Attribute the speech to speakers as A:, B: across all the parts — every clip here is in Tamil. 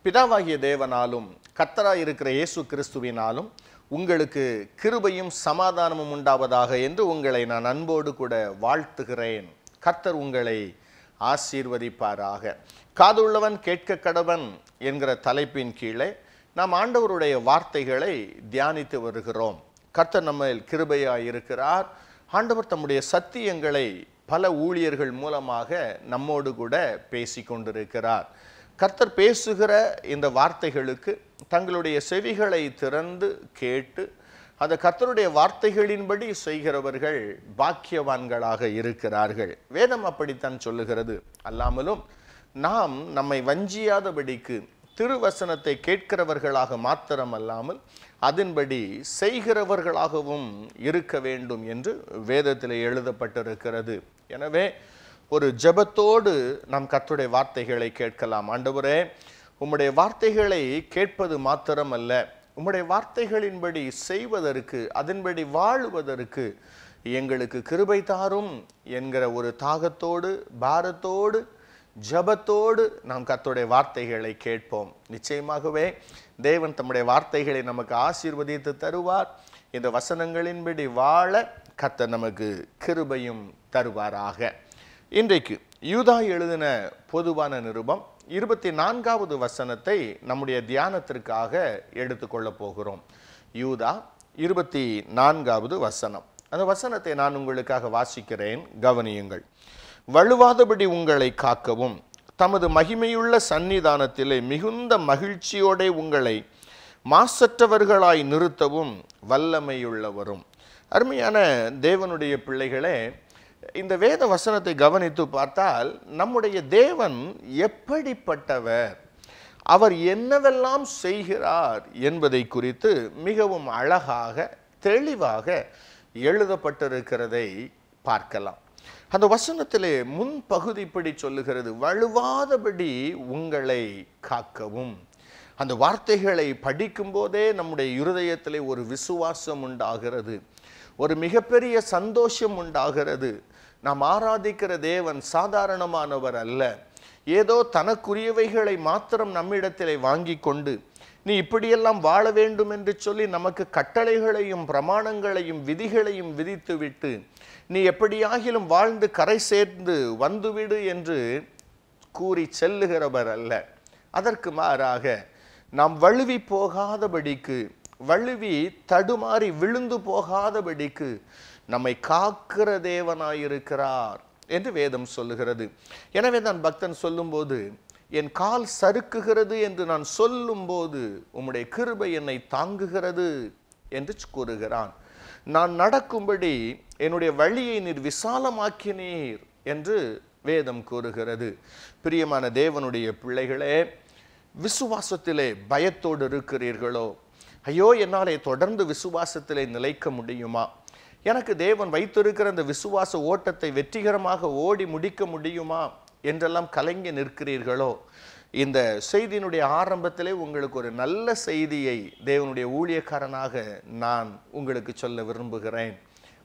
A: பிதாவாகிய தேவனாலும் கர்த்தராய் இருக்கிற இயேசு கிறிஸ்துவினாலும் உங்களுக்கு கிருபையும் சமாதானமும் உண்டாவதாக என்று உங்களை நான் அன்போடு கூட வாழ்த்துகிறேன். கர்த்தர் உங்களை ஆசீர்வதிப்பாராக. காதுள்ளவன் கேட்க கடவன் என்கிற தலைப்பின் கீழே நாம் ஆண்டவருடைய வார்த்தைகளை தியானித்து வருகிறோம். கர்த்தர் நம்ம கிருபையாய் இருக்கிறார். ஆண்டவர் தம்முடைய சத்தியங்களை பல ஊழியர்கள் மூலமாக நம்மோடு கூட பேசி கொண்டிருக்கிறார். கர்த்தர் பேசுகிற இந்த வார்த்தைகளுக்கு தங்களுடைய செவிகளை திறந்து கேட்டு அந்த கர்த்தருடைய வார்த்தைகளின்படி செய்கிறவர்கள் பாக்கியவான்களாக இருக்கிறார்கள். வேதம் அப்படித்தான் சொல்லுகிறது. அல்லாமலும் நாம் நம்மை வஞ்சியாதபடிக்கு திருவசனத்தை கேட்கிறவர்களாக மாத்திரமல்லாமல் அதன்படி செய்கிறவர்களாகவும் இருக்க வேண்டும் என்று வேதத்தில் எழுதப்பட்டிருக்கிறது. எனவே ஒரு ஜெபத்தோடு நாம் கர்த்தருடைய வார்த்தைகளை கேட்கலாம். ஆண்டவரே, உம்முடைய வார்த்தைகளை கேட்பது மாத்திரமல்ல, உம்முடைய வார்த்தைகளின்படி செய்வதற்கு அதன்படி வாழுவதற்கு எங்களுக்கு கிருபை தாரும் என்கிற ஒரு தாகத்தோடு பாரத்தோடு ஜெபத்தோடு நாம் கர்த்தருடைய வார்த்தைகளை கேட்போம். நிச்சயமாகவே தேவன் தம்முடைய வார்த்தைகளை நமக்கு ஆசீர்வதித்து தருவார். இந்த வசனங்களின்படி வாழ கர்த்தர் நமக்கு கிருபையும் தருவாராக. இன்றைக்கு யூதா எழுதின பொதுவான நிருபம் 24வது வசனத்தை நம்முடைய தியானத்திற்காக எடுத்துக்கொள்ளப் போகிறோம். யூதா 24வது வசனம். அந்த வசனத்தை நான் உங்களுக்காக வாசிக்கிறேன், கவனியுங்கள். வழுவாதபடி உங்களை காக்கவும் தமது மகிமையுள்ள சந்நிதானத்திலே மிகுந்த மகிழ்ச்சியோടെ உங்களை மாசற்றவர்களாய் நிறுத்தவும் வல்லமையுள்ளவரும். அருமையான தேவனுடைய பிள்ளைகளே, இந்த வேத வசனத்தை கவனித்து பார்த்தால் நம்முடைய தேவன் எப்படிப்பட்டவர், அவர் என்னவெல்லாம் செய்கிறார் என்பதை குறித்து மிகவும் அழகாக தெளிவாக எழுதப்பட்டிருக்கிறதை பார்க்கலாம். அந்த வசனத்திலே முன்பகுதி இப்படி சொல்லுகிறது, வழுவாதபடி உங்களை காக்கவும். அந்த வார்த்தைகளை படிக்கும் போதே நம்முடைய இருதயத்திலே ஒரு விசுவாசம் உண்டாகிறது, ஒரு மிகப்பெரிய சந்தோஷம் உண்டாகிறது. நாம் ஆராதிக்கிற தேவன் சாதாரணமானவர் அல்ல. ஏதோ தனக்குரியவைகளை மாத்திரம் நம்மிடத்திலே வாங்கி கொண்டு நீ இப்படியெல்லாம் வாழ வேண்டும் என்று சொல்லி நமக்கு கட்டளைகளையும் பிரமாணங்களையும் விதிகளையும் விதித்துவிட்டு நீ எப்படியாகிலும் வாழ்ந்து கரை சேர்ந்து வந்துவிடு என்று கூறி செல்லுகிறவர் அல்ல. அதற்கு மாறாக நாம் வழுவி போகாதபடிக்கு, வழுவி தடுமாறி விழுந்து போகாதபடிக்கு நம்மை காக்கிற தேவனாயிருக்கிறார் என்று வேதம் சொல்லுகிறது. எனவே தான் பக்தன் சொல்லும்போது, என் கால் சறுக்குகிறது என்று நான் சொல்லும்போது உம்முடைய கிருபை என்னை தாங்குகிறது என்று கூறுகிறான். நான் நடக்கும்படி என்னுடைய வழியை நீர் விசாலமாக்கினீர் என்று வேதம் கூறுகிறது. பிரியமான தேவனுடைய பிள்ளைகளே, விசுவாசத்திலே பயத்தோடு இருக்கிறீர்களோ? ஐயோ, என்னாலே தொடர்ந்து விசுவாசத்திலே நிலைக்க முடியுமா? எனக்கு தேவன் வைத்திருக்கிற அந்த விசுவாச ஓட்டத்தை வெற்றிகரமாக ஓடி முடிக்க முடியுமா என்றெல்லாம் கலங்கி நிற்கிறீர்களோ? இந்த செய்தியினுடைய ஆரம்பத்திலே உங்களுக்கு ஒரு நல்ல செய்தியை தேவனுடைய ஊழியக்காரனாக நான் உங்களுக்கு சொல்ல விரும்புகிறேன்.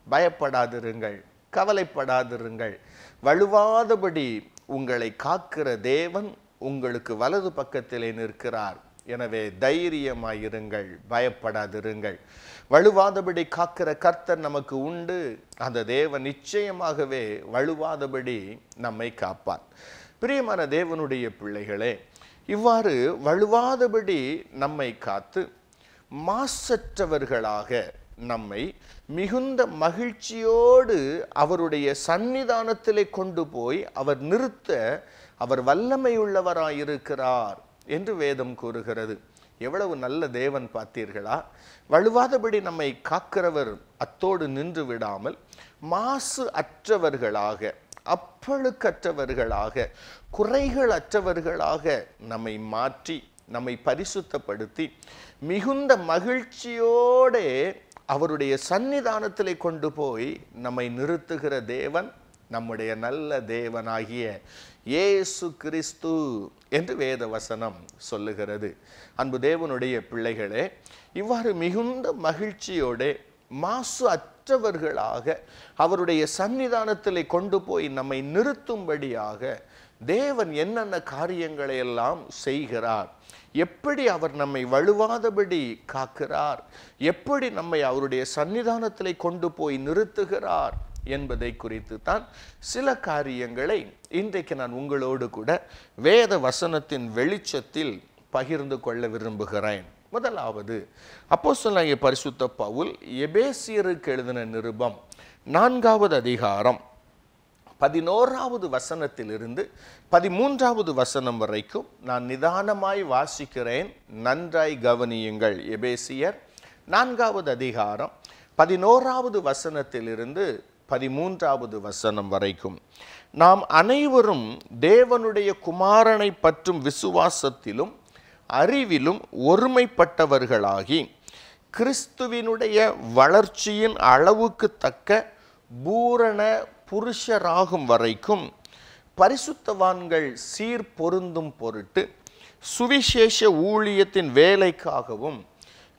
A: பயப்படாதிருங்கள், கவலைப்படாதிருங்கள். வழுவாதபடி உங்களை காக்கிற தேவன் உங்களுக்கு வலது பக்கத்திலே நிற்கிறார். எனவே தைரியமாயிருங்கள், பயப்படாதிருங்கள். வழுவாதபடி காக்கிற கர்த்தர் நமக்கு உண்டு. அந்த தேவன் நிச்சயமாகவே வழுவாதபடி நம்மை காப்பார். பிரியமான தேவனுடைய பிள்ளைகளே, இவ்வாறு வழுவாதபடி நம்மை காத்து மாசற்றவர்களாக நம்மை மிகுந்த மகிழ்ச்சியோடு அவருடைய சந்நிதானத்திலே கொண்டு போய் அவர் நிறுத்த அவர் வல்லமையுள்ளவராயிருக்கிறார் என்று வேதம் கூறுகிறது. எவ்வளவு நல்ல தேவன் பார்த்தீர்களா? வழுவாதபடி நம்மை காக்கிறவர் அத்தோடு நின்று விடாமல் மாசு அற்றவர்களாக, அப்பழுக்கற்றவர்களாக, குறைகள் அற்றவர்களாக நம்மை மாற்றி நம்மை பரிசுத்தப்படுத்தி மிகுந்த மகிழ்ச்சியோட அவருடைய சந்நிதானத்திலே கொண்டு போய் நம்மை நிறுத்துகிற தேவன் நம்முடைய நல்ல தேவனாகிய இயேசு கிறிஸ்து என்று வேத வசனம் சொல்லுகிறது. அன்பு தேவனுடைய பிள்ளைகளே, இவ்வாறு மிகுந்த மகிழ்ச்சியோட மாசு அற்றவர்களாக அவருடைய சன்னிதானத்திலே கொண்டு போய் நம்மை நிறுத்தும்படியாக தேவன் என்னென்ன காரியங்களை எல்லாம் செய்கிறார், எப்படி அவர் நம்மை வழுவாதபடி காக்கிறார், எப்படி நம்மை அவருடைய சன்னிதானத்திலே கொண்டு போய் நிறுத்துகிறார் என்பதை குறித்து தான் சில காரியங்களை இன்றைக்கு நான் உங்களோடு கூட வேத வசனத்தின் வெளிச்சத்தில் பகிர்ந்து கொள்ள விரும்புகிறேன். முதலாவது, அப்போஸ்தலனாகிய பரிசுத்த பவுல் எபேசியருக்கு எழுதின நிருபம் 4வது அதிகாரம் 11வது வசனத்திலிருந்து 13வது வசனம் வரைக்கும் நான் நிதானமாய் வாசிக்கிறேன், நன்றாய் கவனியுங்கள். எபேசியர் 4வது அதிகாரம் 11வது வசனத்திலிருந்து 13வது வசனம் வரைக்கும். நாம் அனைவரும் தேவனுடைய குமாரனை பற்றும் விசுவாசத்திலும் அறிவிலும் ஒருமைப்பட்டவர்களாகி கிறிஸ்துவினுடைய வளர்ச்சியின் அளவுக்கு தக்க பூரண புருஷராகும் வரைக்கும் பரிசுத்தவான்கள் சீர் பொருந்தும் பொருட்டு சுவிசேஷ ஊழியத்தின் வேலைக்காகவும்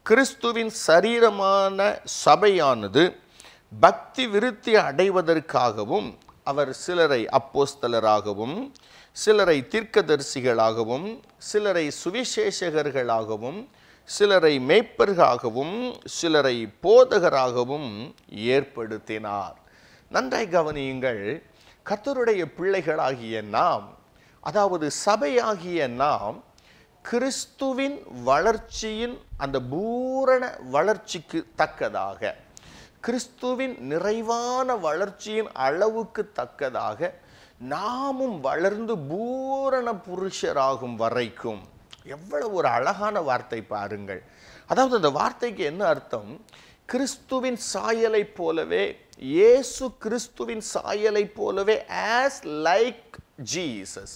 A: கிறிஸ்துவின் சரீரமான சபையானது பக்தி விருத்தி அடைவதற்காகவும் அவர் சிலரை அப்போஸ்தலராகவும் சிலரை தீர்க்கதரிசிகளாகவும் சிலரை சுவிசேஷகர்களாகவும் சிலரை மேய்ப்பர்களாகவும் சிலரை போதகராகவும் ஏற்படுத்தினார். நன்றாய் கவனியுங்கள். கர்த்தருடைய பிள்ளைகளாகிய நாம், அதாவது சபையாகிய நாம், கிறிஸ்துவின் வளர்ச்சியின் அந்த பூரண வளர்ச்சிக்கு தக்கதாக, கிறிஸ்துவின் நிறைவான வளர்ச்சியின் அளவுக்கு தக்கதாக நாமும் வளர்ந்து பூரண புருஷராகும் வரைக்கும். எவ்வளவு ஒரு அழகான வார்த்தை பாருங்கள். அதாவது அந்த வார்த்தைக்கு என்ன அர்த்தம்? கிறிஸ்துவின் சாயலை போலவே, இயேசு கிறிஸ்துவின் சாயலை போலவே, as like Jesus,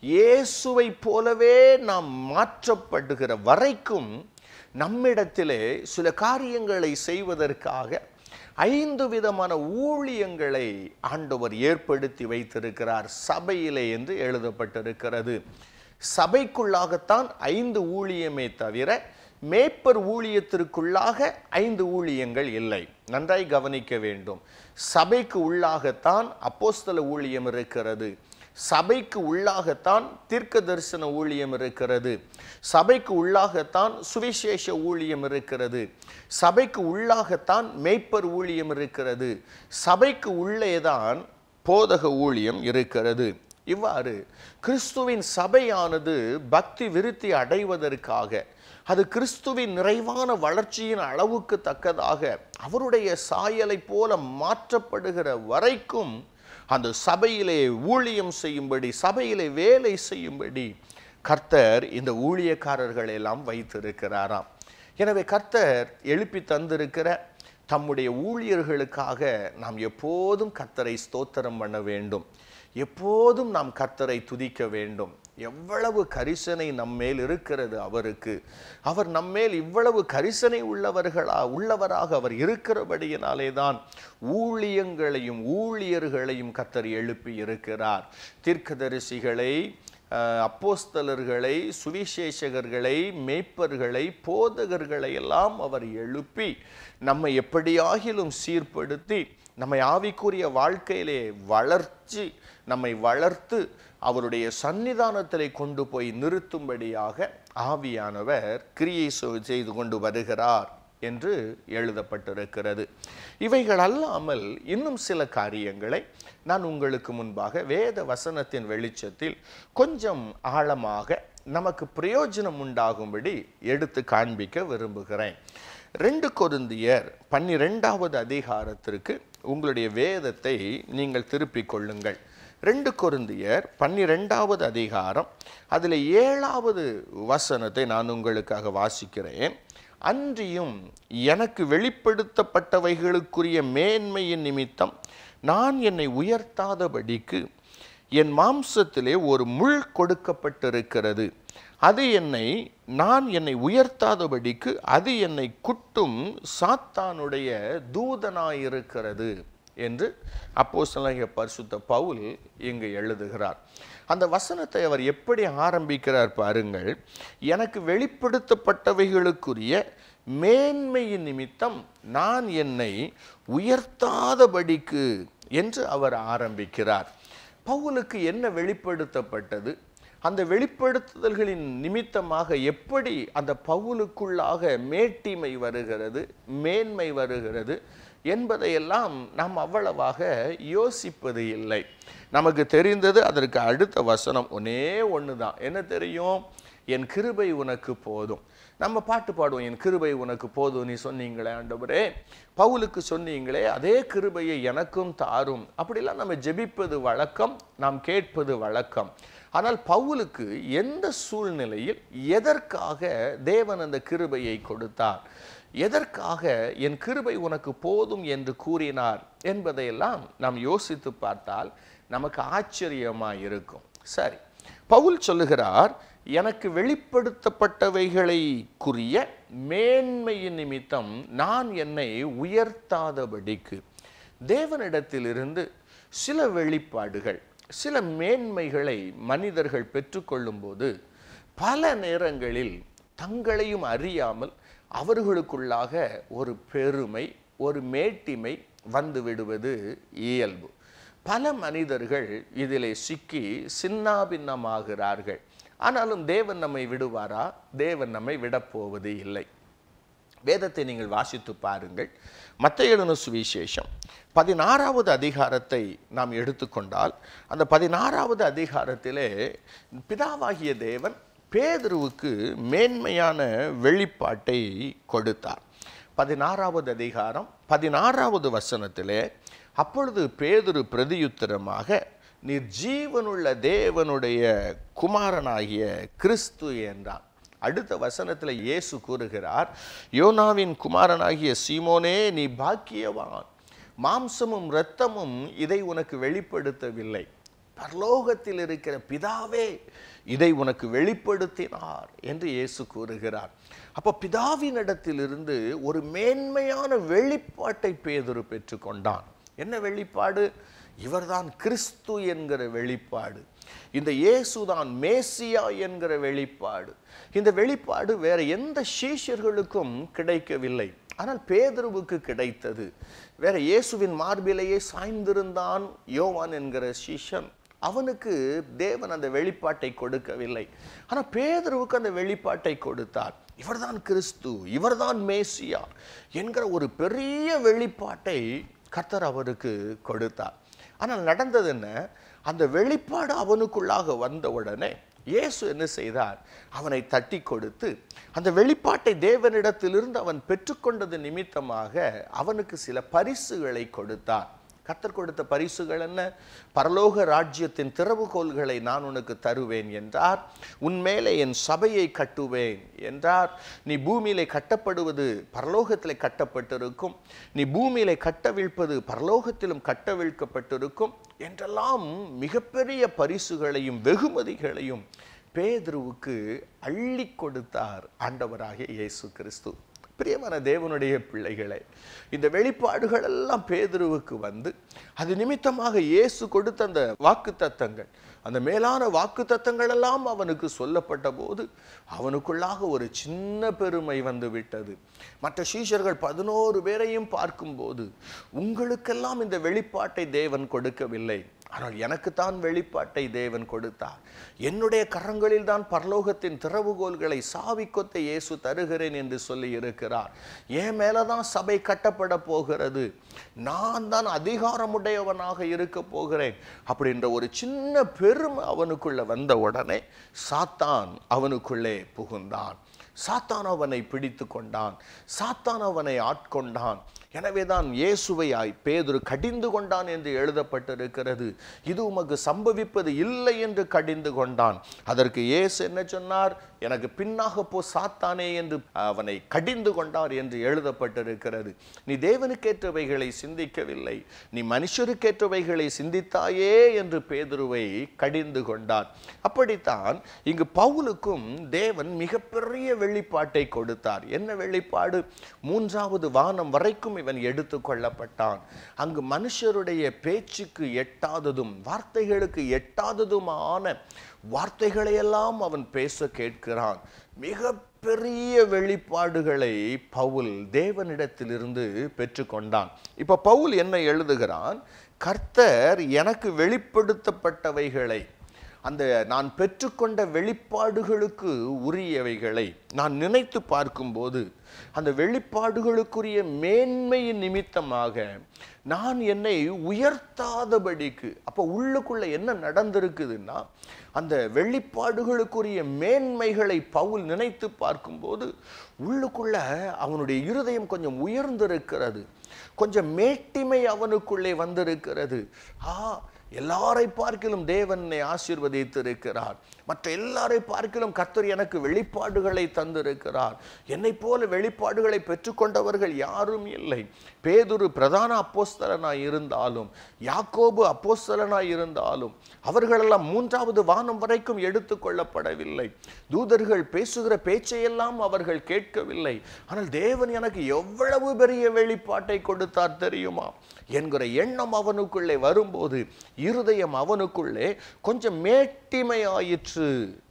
A: இயேசுவை போலவே நாம் மாற்றப்படுகிற வரைக்கும் நம்மிடத்திலே சில காரியங்களை செய்வதற்காக 5 விதமான ஊழியங்களை ஆண்டவர் ஏற்படுத்தி வைத்திருக்கிறார் சபையிலே என்று எழுதப்பட்டிருக்கிறது. சபைக்குள்ளாகத்தான் 5 ஊழியமே தவிர மேய்ப்பர் ஊழியத்திற்குள்ளாக 5 ஊழியங்கள் இல்லை. நன்றாய் கவனிக்க வேண்டும். சபைக்கு உள்ளாகத்தான் அப்போஸ்தல ஊழியம் இருக்கிறது, சபைக்கு உள்ளாகத்தான் தீர்க்க தரிசன ஊழியம் இருக்கிறது, சபைக்கு உள்ளாகத்தான் சுவிசேஷ ஊழியம் இருக்கிறது, சபைக்கு உள்ளாகத்தான் மேய்ப்பர் ஊழியம் இருக்கிறது, சபைக்கு உள்ளேதான் போதக ஊழியம் இருக்கிறது. இவ்வாறு கிறிஸ்துவின் சபையானது பக்தி விருத்தி அடைவதற்காக, அது கிறிஸ்துவின் நிறைவான வளர்ச்சியின் அளவுக்கு தக்கதாக அவருடைய சாயலை போல மாற்றப்படுகிற வரைக்கும் அந்த சபையிலே ஊழியம் செய்யும்படி, சபையிலே வேலை செய்யும்படி கர்த்தர் இந்த ஊழியக்காரர்கள் எல்லாம் வைத்திருக்கிறாராம். எனவே கர்த்தர் எழுப்பி தந்திருக்கிற தம்முடைய ஊழியர்களுக்காக நாம் எப்போதும் கர்த்தரை ஸ்தோத்திரம் பண்ண வேண்டும், எப்போதும் நாம் கர்த்தரை துதிக்க வேண்டும். எவ்வளவு கரிசனை நம்மேல் இருக்கிறது அவருக்கு. அவர் நம்மேல் இவ்வளவு கரிசனை உள்ளவராக அவர் இருக்கிறபடியினாலே தான் ஊழியங்களையும் ஊழியர்களையும் கர்த்தர் எழுப்பி இருக்கிறார். தீர்க்கதரிசிகளை, அப்போஸ்தலர்களை, சுவிசேஷகர்களை, மேய்ப்பர்களை, போதகர்களை எல்லாம் அவர் எழுப்பி நம்மை எப்படியாகிலும் சீர்படுத்தி நம்மை ஆவிக்குரிய வாழ்க்கையிலே நம்மை வளர்த்து அவருடைய சன்னிதானத்திலே கொண்டு போய் நிறுத்தும்படியாக ஆவியானவர் கிரியை செய்து கொண்டு வருகிறார் என்று எழுதப்பட்டிருக்கிறது. இவைகள் அல்லாமல் இன்னும் சில காரியங்களை நான் உங்களுக்கு முன்பாக வேத வசனத்தின் வெளிச்சத்தில் கொஞ்சம் ஆழமாக நமக்கு பிரயோஜனம் உண்டாகும்படி எடுத்து காண்பிக்க விரும்புகிறேன். 2 கொரிந்தியர் 12வது அதிகாரத்திற்கு உங்களுடைய வேதத்தை நீங்கள் திருப்பிக் கொள்ளுங்கள். 2 கொரிந்தியர் 12வது அதிகாரம், அதில் 7வது வசனத்தை நான் உங்களுக்காக வாசிக்கிறேன். அன்றியும் எனக்கு வெளிப்படுத்தப்பட்டவைகளுக்குரிய மேன்மையின் நிமித்தம் நான் என்னை உயர்த்தாதபடிக்கு என் மாம்சத்திலே ஒரு முள் கொடுக்கப்பட்டிருக்கிறது. நான் என்னை உயர்த்தாதபடிக்கு அது என்னை குட்டும் சாத்தானுடைய தூதனாயிருக்கிறது என்று அப்போஸ்தலனாகிய பரிசுத்த பவுல் இங்கு எழுதுகிறார். அந்த வசனத்தை அவர் எப்படி ஆரம்பிக்கிறார் பாருங்கள். எனக்கு வெளிப்படுத்தப்பட்டவைகளுக்குரிய மேன்மையின் நிமித்தம் நான் என்னை உயர்த்தாதபடிக்கு என்று அவர் ஆரம்பிக்கிறார். பவுலுக்கு என்ன வெளிப்படுத்தப்பட்டது? அந்த வெளிப்படுத்துதல்களின் நிமித்தமாக எப்படி அந்த பவுலுக்குள்ளாக மேட்டிமை வருகிறது, மேன்மை வருகிறது என்பதையெல்லாம் நாம் அவ்வளவாக யோசிப்பது இல்லை. நமக்கு தெரிந்தது அதற்கு அடுத்த வசனம் ஒன்னே ஒன்று தான். என்ன தெரியும்? என் கிருபை உனக்கு போதும். நம்ம பாட்டு பாடுவோம், என் கிருபை உனக்கு போதும் நீ சொன்னீங்களே ஆண்டவரே, பவுலுக்கு சொன்னீங்களே அதே கிருபையை எனக்கும் தாரும். அப்படிலாம் நம்ம ஜெபிப்பது வழக்கம், நாம் கேட்பது வழக்கம். ஆனால் பவுலுக்கு எந்த சூழ்நிலையில் எதற்காக தேவன் அந்த கிருபையை கொடுத்தார், எதற்காக என் கிருபை உனக்கு போதும் என்று கூறினார் என்பதையெல்லாம் நாம் யோசித்து பார்த்தால் நமக்கு ஆச்சரியமாக இருக்கும். சரி, பவுல் சொல்லுகிறார், எனக்கு வெளிப்படுத்தப்பட்டவைகளை குறிய மேன்மையின் நிமித்தம் நான் என்னை உயர்த்தாதபடிக்கு. தேவனிடத்திலிருந்து சில வெளிப்பாடுகள், சில மேன்மைகளை மனிதர்கள் பெற்றுக்கொள்ளும் போது பல நேரங்களில் தங்களையும் அறியாமல் அவர்களுக்குள்ளாக ஒரு பெருமை, ஒரு மேட்டிமை வந்து விடுவது இயல்பு. பல மனிதர்கள் இதிலே சிக்கி சின்னாபின்னமாகிறார்கள். ஆனாலும் தேவன் நம்மை விடுவாரா? தேவன் நம்மை விடப்போவது இல்லை. வேதத்தை நீங்கள் வாசித்து பாருங்கள். மத்தேயு எழுதின சுவிசேஷம் 16வது அதிகாரத்தை நாம் எடுத்துக்கொண்டால், அந்த 16வது அதிகாரத்திலே பிதாவாகிய தேவன் பேதுருவுக்கு மேன்மையான வெளிப்பாட்டை கொடுத்தார். 16வது அதிகாரம் 16வது வசனத்திலே, அப்பொழுது பேதுரு பிரதியுத்தரமாக, நீர் ஜீவனுள்ள தேவனுடைய குமாரனாகிய கிறிஸ்து என்றான். அடுத்த வசனத்தில் இயேசு கூறுகிறார், யோனாவின் குமாரனாகிய சீமோனே நீ பாக்கியவான், மாம்சமும் இரத்தமும் இதை உனக்கு வெளிப்படுத்தவில்லை, பரலோகத்தில் இருக்கிற பிதாவே இதை உனக்கு வெளிப்படுத்தினார் என்று இயேசு கூறுகிறார். அப்போ பிதாவினிடத்திலிருந்து ஒரு மேன்மையான வெளிப்பாட்டை பேதுரு பெற்றுக்கொண்டான். என்ன வெளிப்பாடு? இவர்தான் கிறிஸ்து என்கிற வெளிப்பாடு. இந்த இயேசுதான் மேசியா என்கிற வெளிப்பாடு. இந்த வெளிப்பாடு வேற எந்த சீஷர்களுக்கும் கிடைக்கவில்லை, ஆனால் பேதுருவுக்கு கிடைத்தது. வேற இயேசுவின் மார்பிலேயே சாய்ந்திருந்தான் யோவான் என்கிற சீஷன், அவனுக்கு தேவன் அந்த வெளிப்பாட்டை கொடுக்கவில்லை. ஆனால் பேதுருவுக்கு அந்த வெளிப்பாட்டை கொடுத்தார். இவர்தான் கிறிஸ்து, இவர்தான் மேசியா என்கிற ஒரு பெரிய வெளிப்பாட்டை கர்த்தர் அவருக்கு கொடுத்தார். ஆனால் நடந்தது என்ன? அந்த வெளிப்பாடு அவனுக்குள்ளாக வந்த உடனே இயேசு என்ன செய்தார்? அவனை தட்டி கொடுத்து அந்த வெளிப்பாட்டை தேவனிடத்திலிருந்து அவன் பெற்றுக்கொண்டது நிமித்தமாக அவனுக்கு சில பரிசுகளை கொடுத்தார். கர்த்தர் கொடுத்த பரிசுகள் என்ன? பரலோக ராஜ்யத்தின் திறவுகோல்களை நான் உனக்கு தருவேன் என்றார். உன்மேலே என் சபையை கட்டுவேன் என்றார். நீ பூமியிலே கட்டப்படுவது பரலோகத்திலே கட்டப்பட்டிருக்கும், நீ பூமியிலே கட்டவிழ்ப்பது பரலோகத்திலும் கட்டவிழ்க்கப்பட்டிருக்கும் என்றெல்லாம் மிகப்பெரிய பரிசுகளையும் வெகுமதிகளையும் பேதுருவுக்கு அள்ளி கொடுத்தார் ஆண்டவராகிய இயேசு கிறிஸ்து. பிரியமான தேவனுடைய பிள்ளைகளே, இந்த வெளிப்பாடுகள் எல்லாம் பேதுருவுக்கு வந்து அது நிமித்தமாக இயேசு கொடுத்த அந்த வாக்குத்தத்தங்கள், அந்த மேலான வாக்குத்தத்தங்கள் எல்லாம் அவனுக்கு சொல்லப்பட்ட போது அவனுக்குள்ளாக ஒரு சின்ன பெருமை வந்து விட்டது. மற்ற சீஷர்கள் 11 பேரையும் பார்க்கும்போது, உங்களுக்கெல்லாம் இந்த வெளிப்பாட்டை தேவன் கொடுக்கவில்லை, ஆனால் எனக்குத்தான் வெளிப்பாட்டை தேவன் கொடுத்தார். என்னுடைய கரங்களில் தான் பரலோகத்தின் திறவுகோல்களை சாவிக்கொத்தை இயேசு தருகிறேன் என்று சொல்லி இருக்கிறார். என் மேலதான் சபை கட்டப்பட போகிறது, நான் தான் அதிகாரமுடையவனாக இருக்க போகிறேன் அப்படின்ற ஒரு சின்ன பெருமை அவனுக்குள்ள வந்த உடனே சாத்தான் அவனுக்குள்ளே புகுந்தான். சாத்தான் அவனை பிடித்து கொண்டான், சாத்தான் அவனை ஆட்கொண்டான். எனவேதான் இயேசுவை பேதுரு கடிந்து கொண்டான் என்று எழுதப்பட்டிருக்கிறது. இது உமக்கு சம்பவிப்பது இல்லை என்று கடிந்து கொண்டான். அதற்கு இயேசு என்ன சொன்னார்? எனக்கு பின்னாக போ சாத்தானே என்று அவனை கடிந்து கொண்டார் என்று எழுதப்பட்டிருக்கிறது. நீ தேவனுக்கேற்றவைகளை சிந்திக்கவில்லை, நீ மனுஷருக்கேற்றவைகளை சிந்தித்தாயே என்று பேதுருவை கடிந்து கொண்டார். அப்படித்தான் இங்கு பவுலுக்கும் தேவன் மிகப்பெரிய வெளிப்பாட்டை கொடுத்தார். என்ன வெளிப்பாடு? 3வது வானம் வரைக்கும் இவன் எடுத்து கொள்ளப்பட்டான். அங்கு மனுஷருடைய பேச்சுக்கு எட்டாததும் வார்த்தைகளுக்கு எட்டாததுமான வார்த்தைகளையெல்லாம் அவன் பேச கேட்கிறான். மிக மிகப்பெரிய வெளிப்பாடுகளை பவுல் தேவனிடத்திலிருந்து பெற்றுக்கொண்டான். இப்ப பவுல் என்ன எழுதுகிறான்? கர்த்தர் எனக்கு வெளிப்படுத்தப்பட்டவைகளை, அந்த நான் பெற்றுக்கொண்ட வெளிப்பாடுகளுக்கு உரியவைகளை நான் நினைத்து பார்க்கும்போது, அந்த வெளிப்பாடுகளுக்குரிய மேன்மையின் நிமித்தமாக நான் என்னை உயர்த்தாதபடிக்கு, அப்போ உள்ளுக்குள்ள என்ன நடந்திருக்குதுன்னா, அந்த வெளிப்பாடுகளுக்குரிய மேன்மைகளை பவுல் நினைத்து பார்க்கும்போது உள்ளுக்குள்ள அவனுடைய இருதயம் கொஞ்சம் உயர்ந்திருக்கிறது, கொஞ்சம் மேட்டிமை அவனுக்குள்ளே வந்திருக்கிறது. எல்லாரை பார்க்கிலும் தேவனை ஆசீர்வதித்திருக்கிறார், மற்ற எல்லாரை பார்க்கிலும் கர்த்தர் எனக்கு வெளிப்பாடுகளை தந்திருக்கிறார். என்னை போல வெளிப்பாடுகளை பெற்றுக்கொண்டவர்கள் யாரும் இல்லை. பேதுரு பிரதான அப்போஸ்தலனாய் இருந்தாலும், யாக்கோபு அப்போஸ்தலனாய் இருந்தாலும், அவர்களெல்லாம் 3வது வானம் வரைக்கும் எடுத்து கொள்ளப்படவில்லை. தூதர்கள் பேசுகிற பேச்சையெல்லாம் அவர்கள் கேட்கவில்லை. ஆனால் தேவன் எனக்கு எவ்வளவு பெரிய வெளிப்பாட்டை கொடுத்தார் தெரியுமா என்கிற எண்ணம் அவனுக்குள்ளே வரும்போது இருதயம் அவனுக்குள்ளே கொஞ்சம் மேட்டிமையாயிற்று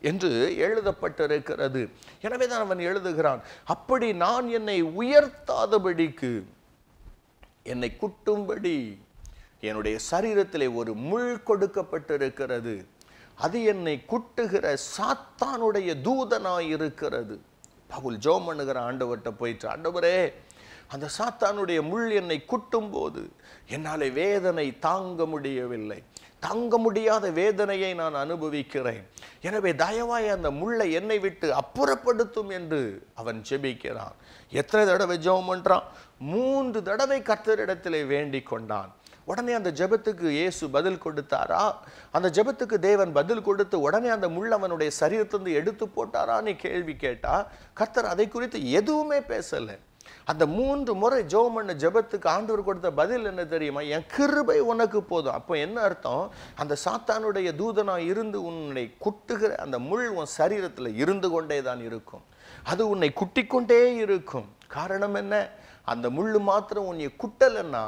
A: என்று எழுதப்பட்டிருக்கிறது. எனவே தான் அவன் எழுதுகிறான், அப்படி நான் என்னை உயர்த்தாதபடிக்கு, என்னை குட்டும்படி என்னுடைய சரீரத்திலே ஒரு முள் கொடுக்கப்பட்டிருக்கிறது. அது என்னை குட்டுகிற சாத்தானுடைய தூதனாய் இருக்கிறது. பவுல் ஜெபம் பண்ணுகிற ஆண்டவர்கிட்ட போயிட்டு, ஆண்டவரே, அந்த சாத்தானுடைய முள் என்னை குட்டும் போது என்னாலே வேதனை தாங்க முடியவில்லை, தாங்க முடியாத வேதனையை நான் அனுபவிக்கிறேன். எனவே தயவாய் அந்த முள்ளை என்னை விட்டு அப்புறப்படுத்தும் என்று அவன் ஜெபிக்கிறான். எத்தனை தடவை ஜெபம் பண்றான்? 3 தடவை கர்த்தரிடத்திலே வேண்டிக் கொண்டான். உடனே அந்த ஜெபத்துக்கு இயேசு பதில் கொடுத்தாரா? அந்த ஜெபத்துக்கு தேவன் பதில் கொடுத்து உடனே அந்த முள் அவனுடைய சரீரத்திலிருந்து எடுத்து போட்டாரான்னு கேள்வி கேட்டா கர்த்தர் அதை குறித்து எதுவுமே பேசல. அந்த 3 முறை ஜெபம் பண்ண ஜெபத்துக்கு ஆண்டவர் கொடுத்த பதில் என்ன தெரியுமா? என் கிருபை உனக்கு போதும். அப்போ என்ன அர்த்தம்? அந்த சாத்தானுடைய தூதனா இருந்து உன்னை குட்டுகிற அந்த முள் உன் சரீரத்தில் இருந்து கொண்டே தான் இருக்கும். அது உன்னை குட்டிக்கொண்டே இருக்கும். காரணம் என்ன? அந்த முள்ளு மாத்திரம் உன்னை குட்டலன்னா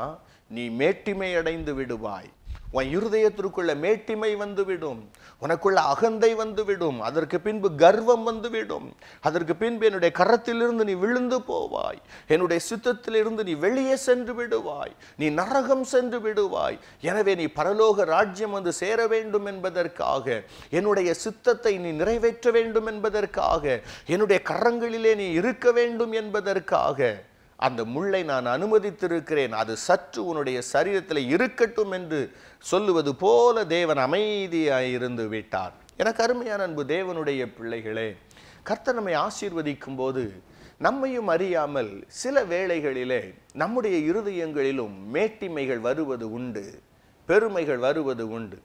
A: நீ மேட்டிமை அடைந்து விடுவாய். உன் இருதயத்திற்குள்ள மேட்டிமை வந்துவிடும், உனக்குள்ள அகந்தை வந்துவிடும், அதற்கு பின்பு கர்வம் வந்துவிடும், அதற்கு பின்பு என்னுடைய கரத்திலிருந்து நீ விழுந்து போவாய், என்னுடைய சித்தத்திலிருந்து நீ வெளியே சென்று விடுவாய், நீ நரகம் சென்று விடுவாய். எனவே நீ பரலோக ராஜ்யம் வந்து சேர வேண்டும் என்பதற்காக, என்னுடைய சித்தத்தை நீ நிறைவேற்ற வேண்டும் என்பதற்காக, என்னுடைய கரங்களிலே நீ இருக்க வேண்டும் என்பதற்காக அந்த முள்ளை நான் அனுமதித்திருக்கிறேன். அது சற்று உன்னுடைய சரீரத்தில் இருக்கட்டும் என்று சொல்லுவது போல தேவன் அமைதியாய் இருந்து விட்டார். எனக்கு அருமையான அன்பு தேவனுடைய பிள்ளைகளே, கர்த்தர் நம்மை ஆசீர்வதிக்கும் போது நம்மையும் அறியாமல் சில வேளைகளிலே நம்முடைய இருதயங்களிலும் மேட்டிமைகள் வருவது உண்டு, பெருமைகள் வருவது உண்டு.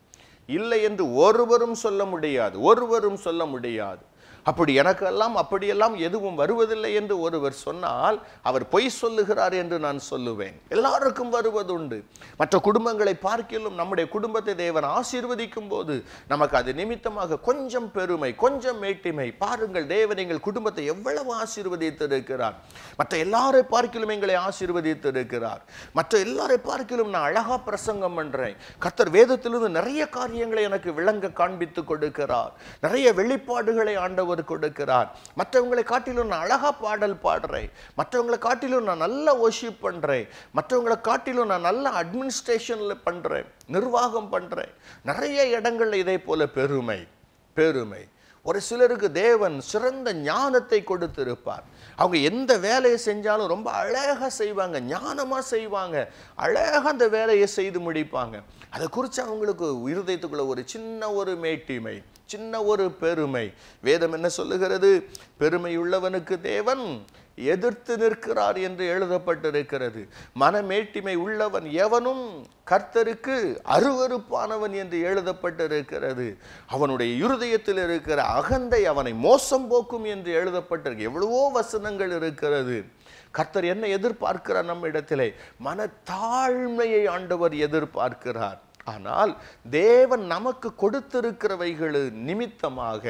A: இல்லை என்று ஒருவரும் சொல்ல முடியாது. அப்படி எனக்கெல்லாம் அப்படியெல்லாம் எதுவும் வருவதில்லை என்று ஒருவர் சொன்னால் அவர் பொய் சொல்லுகிறார் என்று நான் சொல்லுவேன். எல்லாருக்கும் வருவதுண்டு. மற்ற குடும்பங்களை பார்க்கிலும் நம்முடைய குடும்பத்தை தேவன் ஆசீர்வதிக்கும் போது நமக்கு அது நிமித்தமாக கொஞ்சம் பெருமை, கொஞ்சம் மேட்டிமை. பாருங்கள், தேவன் எங்கள் குடும்பத்தை எவ்வளவு ஆசீர்வதித்திருக்கிறார். மற்ற எல்லாரை பார்க்கிலும் எங்களை ஆசீர்வதித்திருக்கிறார். மற்ற எல்லாரை பார்க்கிலும் நான் அழகா பிரசங்கம் பண்றேன். கர்த்தர் வேதத்திலிருந்து நிறைய காரியங்களை எனக்கு விளங்க காண்பித்து கொடுக்கிறார். நிறைய வெளிப்பாடுகளை ஆண்டவர் கொடுக்கிறார். மற்றவங்களை காட்டிலும் நான் அழகா பாடல் பாடுறேன், மற்றவங்களை காட்டிலும் நான் நல்லா வொர்ஷிப் பண்றேன், மற்றவங்களை காட்டிலும் நான் நல்ல அட்மினிஸ்ட்ரேஷன்ல பண்றேன், நிர்வாகம் பண்றேன். நிறைய இடங்கள்ல இதே போல பெருமை. ஒரு சிலருக்கு தேவன் சிறந்த ஞானத்தை கொடுத்திருப்பார். அவங்க எந்த வேலையை செஞ்சாலும் ரொம்ப அழகா செய்வாங்க, ஞானமா செய்வாங்க, அழகா அந்த வேலையை செய்து முடிப்பாங்க. அதை குறித்து அவங்களுக்கு இருதயத்துக்குள்ள ஒரு சின்ன ஒரு மேட்டிமை, சின்ன ஒரு பெருமை. வேதம் என்ன சொல்லுகிறது? பெருமை உள்ளவனுக்கு தேவன் எதிர்த்து நிற்கிறார் என்று எழுதப்பட்டிருக்கிறது. மனமேட்டிமை உள்ளவன் எவனும் கர்த்தருக்கு அருவருப்பானவன் என்று எழுதப்பட்டிருக்கிறது. அவனுடைய இருதயத்தில் இருக்கிற அகந்தை அவனை மோசம் போக்கும் என்று எழுதப்பட்டிருக்கு. எவ்வளவோ வசனங்கள் இருக்கிறது. கர்த்தர் என்ன எதிர்பார்க்கிறார்? நம்ம இடத்திலே மனத்தாழ்மையை ஆண்டவர் எதிர்பார்க்கிறார். ஆனால் தேவன் நமக்கு கொடுத்திருக்கிறவைகள் நிமித்தமாக,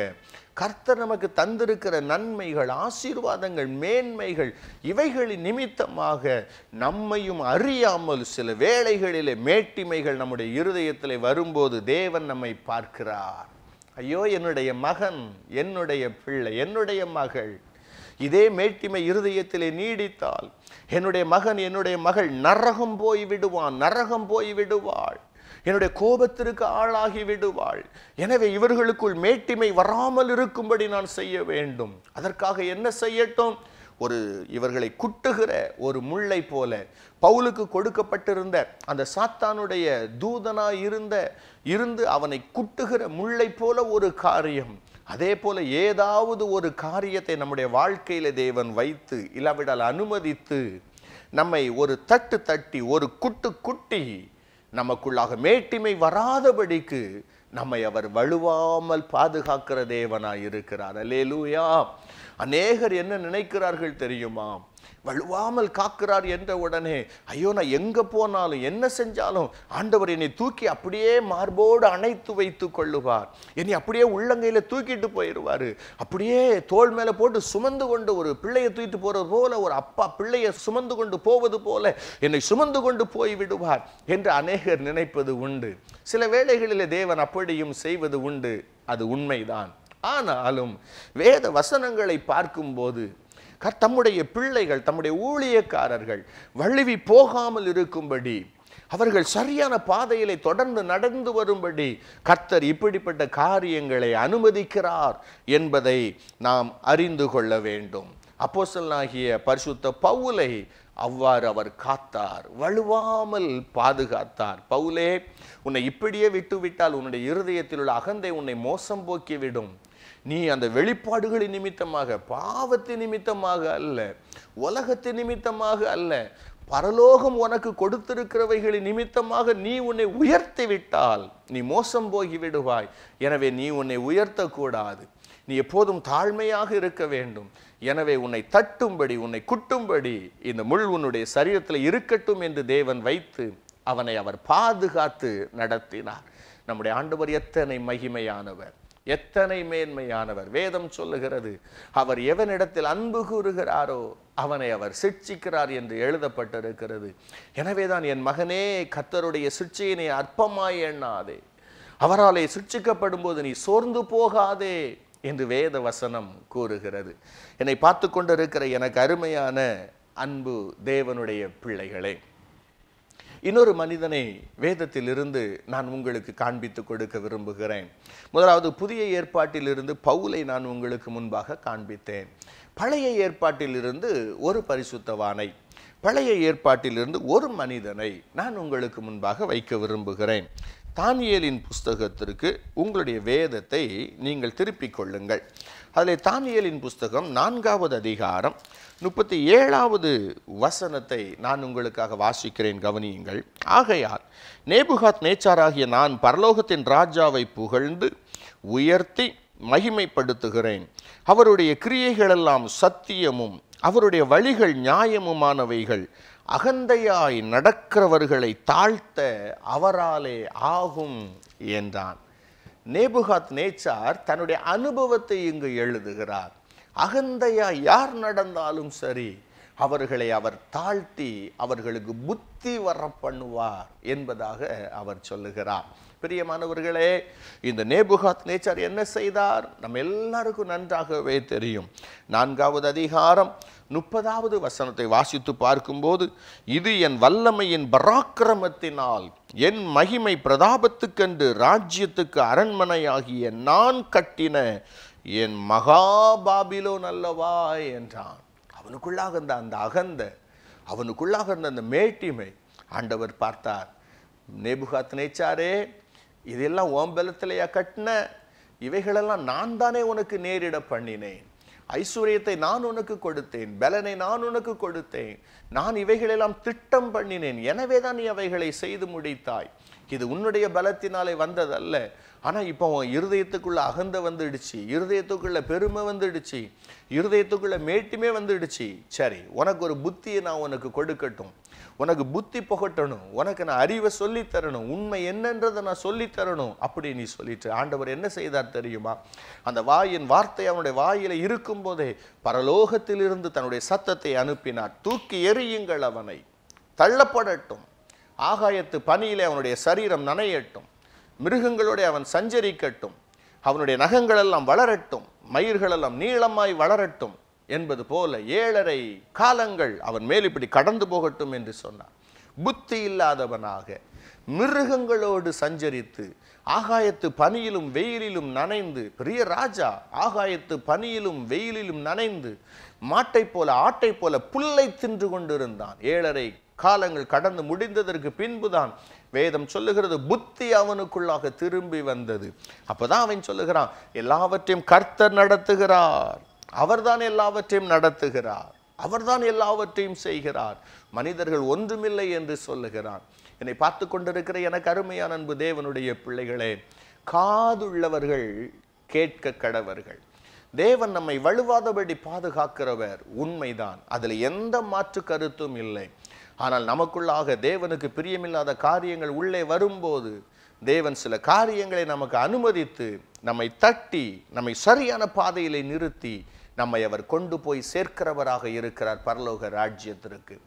A: கர்த்தர் நமக்கு தந்திருக்கிற நன்மைகள், ஆசீர்வாதங்கள், மேன்மைகள், இவைகளின் நிமித்தமாக நம்மையும் அறியாமல் சில வேளைகளிலே மேட்டிமைகள் நம்முடைய இருதயத்திலே வரும்போது தேவன் நம்மை பார்க்கிறார். ஐயோ, என்னுடைய மகன், என்னுடைய பிள்ளை, என்னுடைய மகள், இதே மேட்டிமை இருதயத்திலே நீடித்தால் என்னுடைய மகன் என்னுடைய மகள் நரகம் போய் விடுவான், நரகம் போய் விடுவாள், என்னுடைய கோபத்திற்கு ஆளாகி விடுவாள். எனவே இவர்களுக்குள் மேட்டிமை வராமல் இருக்கும்படி நான் செய்ய வேண்டும். அதற்காக என்ன செய்யட்டும்? இவர்களை குட்டுகிற ஒரு முள்ளை போல பவுலுக்கு கொடுக்கப்பட்டிருந்த அந்த சாத்தானுடைய தூதனாய் இருந்து அவனை குட்டுகிற முள்ளை போல ஒரு காரியம். அதே போல ஏதாவது ஒரு காரியத்தை நம்முடைய வாழ்க்கையில தேவன் வைத்து இல்லாவிடால் அனுமதித்து நம்மை ஒரு தட்டு தட்டி ஒரு குட்டி நமக்குள்ளாக மேட்டிமை வராதபடிக்கு நம்மை அவர் வலுவாமல் பாதுகாக்கிற தேவனாய் இருக்கிறார். அல்லேலூயா. அநேகர் என்ன நினைக்கிறார்கள் தெரியுமா? வலுவாமல் காக்கிறார் என்ற உடனே ஐயோ நான் எங்க போனாலும் என்ன செஞ்சாலும் ஆண்டவர் என்னை தூக்கி அப்படியே மார்போடு அணைத்து வைத்து கொள்ளுவார், என்னை அப்படியே உள்ளங்கையில தூக்கிட்டு போயிடுவாரு, அப்படியே தோள் மேல போட்டு சுமந்து கொண்டு ஒரு பிள்ளையை தூக்கிட்டு போறது போல, ஒரு அப்பா பிள்ளையை சுமந்து கொண்டு போவது போல என்னை சுமந்து கொண்டு போய் விடுவார் என்று அநேகர் நினைப்பது உண்டு. சில வேளைகளிலே தேவன் அப்படியும் செய்வது உண்டு, அது உண்மைதான். ஆனாலும் வேத வசனங்களை பார்க்கும்போது தம்முடைய பிள்ளைகள் தம்முடைய ஊழியக்காரர்கள் வழுவி போகாமல் இருக்கும்படி, அவர்கள் சரியான பாதையிலே தொடர்ந்து நடந்து வரும்படி கர்த்தர் இப்படிப்பட்ட காரியங்களை அனுமதிக்கிறார் என்பதை நாம் அறிந்து கொள்ள வேண்டும். அப்போஸ்தலனாகிய பரிசுத்த பவுலை அவ்வாறு அவர் காத்தார், வலுவாமல் பாதுகாத்தார். பவுலே, உன்னை இப்படியே விட்டுவிட்டால் உன்னுடைய இருதயத்தில் உள்ள அகந்தை உன்னை மோசம் போக்கிவிடும். நீ அந்த வெளிப்பாடுகளின் நிமித்தமாக, பாவத்தின் நிமித்தமாக அல்ல, உலகத்தின் நிமித்தமாக அல்ல, பரலோகம் உனக்கு கொடுத்திருக்கிறவைகளின் நிமித்தமாக நீ உன்னை உயர்த்தி விட்டால் நீ மோசம் போகி விடுவாய். எனவே நீ உன்னை உயர்த்தக்கூடாது, நீ எப்போதும் தாழ்மையாக இருக்க வேண்டும். எனவே உன்னை தட்டும்படி உன்னை குட்டும்படி இந்த முள் உன்னுடைய சரீரத்தில் இருக்கட்டும் என்று தேவன் வைத்து அவனை அவர் பாதுகாத்து நடத்தினார். நம்முடைய ஆண்டவர் எத்தனை மகிமையானவர், எத்தனை மேன்மையானவர். வேதம் சொல்லுகிறது, அவர் எவனிடத்தில் அன்பு கூறுகிறாரோ அவனை அவர் சிட்சிக்கிறார் என்று எழுதப்பட்டிருக்கிறது. எனவேதான் என் மகனே, கர்த்தருடைய சிட்சையினை அற்பமாய் எண்ணாதே, அவராலே சிட்சிக்கப்படும் போது நீ சோர்ந்து போகாதே என்று வேத வசனம் கூறுகிறது. என்னை பார்த்து கொண்டிருக்கிற எனக்கு அருமையான அன்பு தேவனுடைய பிள்ளைகளே, இன்னொரு மனிதனை வேதத்திலிருந்து நான் உங்களுக்கு காண்பித்து கொடுக்க விரும்புகிறேன். முதலாவது புதிய ஏற்பாட்டிலிருந்து பவுலை நான் உங்களுக்கு முன்பாக காண்பித்தேன். பழைய ஏற்பாட்டிலிருந்து ஒரு பரிசுத்தவானை, பழைய ஏற்பாட்டிலிருந்து ஒரு மனிதனை நான் உங்களுக்கு முன்பாக வைக்க விரும்புகிறேன். தானியேலின் புஸ்தகத்திற்கு உங்களுடைய வேதத்தை நீங்கள் திருப்பிக் கொள்ளுங்கள். அதில் தானியேலின் புஸ்தகம் 4வது அதிகாரம் 37வது வசனத்தை நான் உங்களுக்காக வாசிக்கிறேன், கவனியுங்கள். ஆகையால் நேபுகாத் நேச்சாராகிய நான் பரலோகத்தின் ராஜாவை புகழ்ந்து உயர்த்தி மகிமைப்படுத்துகிறேன். அவருடைய கிரியைகளெல்லாம் சத்தியமும் அவருடைய வழிகள் நியாயமுமானவைகள். அகந்தையாய் நடக்கிறவர்களை தாழ்த்த அவராலே ஆகும் என்றான். நேபுகாத் நேச்சார் தன்னுடைய அனுபவத்தை இங்கு எழுதுகிறார். அகந்தையாய் யார் நடந்தாலும் சரி, அவர்களை அவர் தாழ்த்தி அவர்களுக்கு புத்தி வர பண்ணுவார் என்பதாக அவர் சொல்லுகிறார். பிரியமானவர்களே, இந்த நேபுகாத் நேச்சார் என்ன செய்தார்? நம்ம எல்லாருக்கும் நன்றாகவே தெரியும். 4வது அதிகாரம் 30வது வசனத்தை வாசித்து பார்க்கும்போது, இது என் வல்லமையின் பராக்கிரமத்தினால் என் மகிமை பிரதாபத்துக்கென்று ராஜ்யத்துக்கு அரண்மனையாகிய நான் கட்டின என் மகாபாபிலோன் அல்லவா என்றான். அவனுக்குள்ளாக இருந்த அந்த அகந்த, அவனுக்குள்ளாக இருந்த அந்த மேட்டிமை ஆண்டவர் பார்த்தார். நேபுகாத் நேச்சாரே, இதெல்லாம் ஓம்பலத்திலேயா கட்டின? இவைகளெல்லாம் நான் தானே உனக்கு நேரிட பண்ணினேன். ஐஸ்வர்யத்தை நான் உனக்கு கொடுத்தேன், பலனை நான் உனக்கு கொடுத்தேன், நான் இவைகளெல்லாம் திட்டம் பண்ணினேன். எனவே தான் நீ அவைகளை செய்து முடித்தாய். இது உன்னுடைய பலத்தினாலே வந்ததல்ல. ஆனால் இப்போ உன் இருதயத்துக்குள்ள அகந்த வந்துடுச்சு, இருதயத்துக்குள்ள பெருமை வந்துடுச்சு, இருதயத்துக்குள்ள மேட்டுமே வந்துடுச்சு. சரி, உனக்கு ஒரு புத்தியை நான் உனக்கு கொடுக்கட்டும், உனக்கு புத்தி புகட்டணும், உனக்கு நான் அறிவை சொல்லித்தரணும், உண்மை என்னன்றதை நான் சொல்லித்தரணும் அப்படி நீ சொல்லிட்டு ஆண்டவர் என்ன செய்தார் தெரியுமா? அந்த வாயின் வார்த்தை அவனுடைய வாயில இருக்கும் போதே பரலோகத்திலிருந்து தன்னுடைய சத்தத்தை அனுப்பினார். தூக்கி எறியுங்கள், அவனை தள்ளப்படட்டும், ஆகாயத்து பனியிலே அவனுடைய சரீரம் நனையட்டும், மிருகங்களோட அவன் சஞ்சரிக்கட்டும், அவனுடைய நகங்களெல்லாம் வளரட்டும், மயிர்களெல்லாம் நீளமாய் வளரட்டும் என்பது போல 7.5 காலங்கள் அவன் மேல் இப்படி கடந்து போகட்டும் என்று சொன்னார். புத்தி இல்லாதவனாக மிருகங்களோடு சஞ்சரித்து ஆகாயத்து பனியிலும் வெயிலிலும் நனைந்து, பெரிய ராஜா ஆகாயத்து பனியிலும் வெயிலிலும் நனைந்து மாட்டை போல ஆட்டை போல புல்லை தின்று கொண்டிருந்தான். 7.5 காலங்கள் கடந்து முடிந்ததற்கு பின்புதான் வேதம் சொல்லுகிறது புத்தி அவனுக்குள்ளாக திரும்பி வந்தது. அப்பதான் அவன் சொல்லுகிறான், எல்லாவற்றையும் கர்த்தர் நடத்துகிறார், அவர்தான் எல்லாவற்றையும் நடத்துகிறார், அவர்தான் எல்லாவற்றையும் செய்கிறார், மனிதர்கள் ஒன்றுமில்லை என்று சொல்லுகிறான். என்னை பார்த்து கொண்டிருக்கிற எனக்கு அருமையான அன்பு தேவனுடைய பிள்ளைகளே, காதுள்ளவர்கள் கேட்க கடவர்கள். தேவன் நம்மை வலுவாதபடி பாதுகாக்கிறவர் உண்மைதான், அதில் எந்த மாற்று கருத்தும் இல்லை. ஆனால் நமக்குள்ளாக தேவனுக்கு பிரியமில்லாத காரியங்கள் உள்ளே வரும்போது தேவன் சில காரியங்களை நமக்கு அனுமதித்து நம்மை தட்டி நம்மை சரியான பாதையிலே நிறுத்தி நம்மை அவர் கொண்டு போய் சேர்க்கிறவராக இருக்கிறார் பரலோக ராஜ்யத்திற்கு.